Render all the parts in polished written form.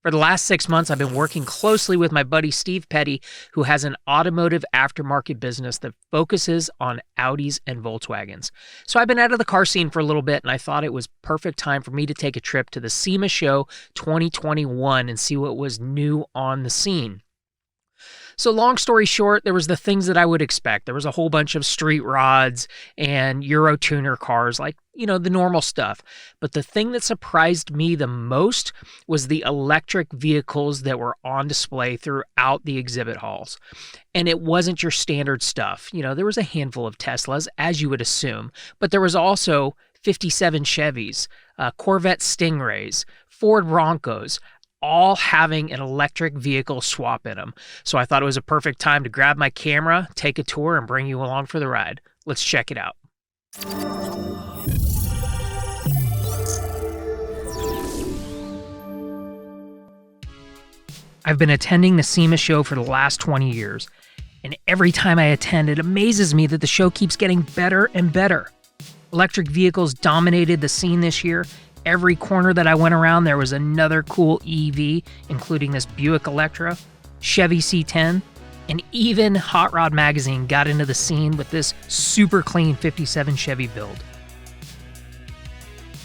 For the last 6 months, I've been working closely with my buddy Steve Petty, who has an automotive aftermarket business that focuses on Audis and Volkswagens. So I've been out of the car scene for a little bit, and I thought it was perfect time for me to take a trip to the SEMA show 2021 and see what was new on the scene. So long story short, there was the things that I would expect. There was a whole bunch of street rods and Euro tuner cars, like, the normal stuff. But the thing that surprised me the most was the electric vehicles that were on display throughout the exhibit halls. And it wasn't your standard stuff. There was a handful of Teslas, as you would assume, but there was also 57 Chevys, Corvette Stingrays, Ford Broncos, all having an electric vehicle swap in them. So I thought it was a perfect time to grab my camera, take a tour, and bring you along for the ride. Let's check it out. I've been attending the SEMA show for the last 20 years, and every time I attend, it amazes me that the show keeps getting better and better. Electric vehicles dominated the scene this year. Every corner that I went around, there was another cool EV, including this Buick Electra, Chevy C10, and even Hot Rod Magazine got into the scene with this super clean 57 Chevy build.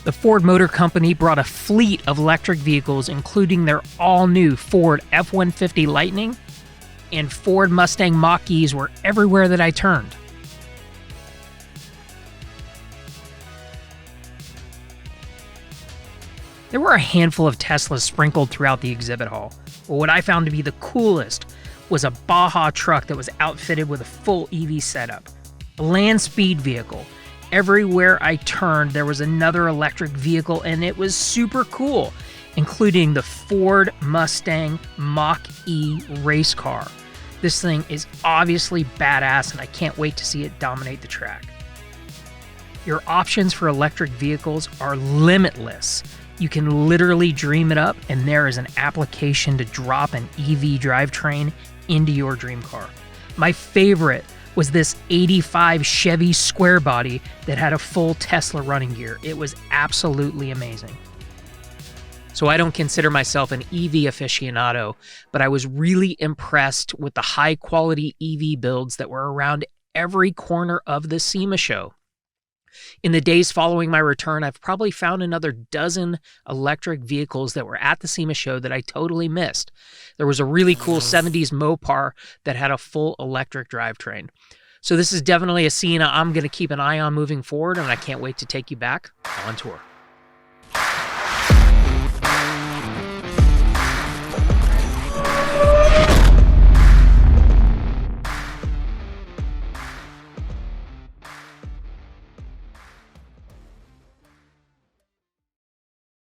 The Ford Motor Company brought a fleet of electric vehicles, including their all-new Ford F-150 Lightning, and Ford Mustang Mach-E's were everywhere that I turned. There were a handful of Teslas sprinkled throughout the exhibit hall, but what I found to be the coolest was a Baja truck that was outfitted with a full EV setup, a land speed vehicle. Everywhere I turned, there was another electric vehicle, and it was super cool, including the Ford Mustang Mach-E race car. This thing is obviously badass, and I can't wait to see it dominate the track. Your options for electric vehicles are limitless. You can literally dream it up, and there is an application to drop an EV drivetrain into your dream car. My favorite was this 85 Chevy Square Body that had a full Tesla running gear. It was absolutely amazing. So I don't consider myself an EV aficionado, but I was really impressed with the high-quality EV builds that were around every corner of the SEMA show. In the days following my return, I've probably found another dozen electric vehicles that were at the SEMA show that I totally missed. There was a really cool 70s Mopar that had a full electric drivetrain. So this is definitely a scene I'm going to keep an eye on moving forward, and I can't wait to take you back on tour.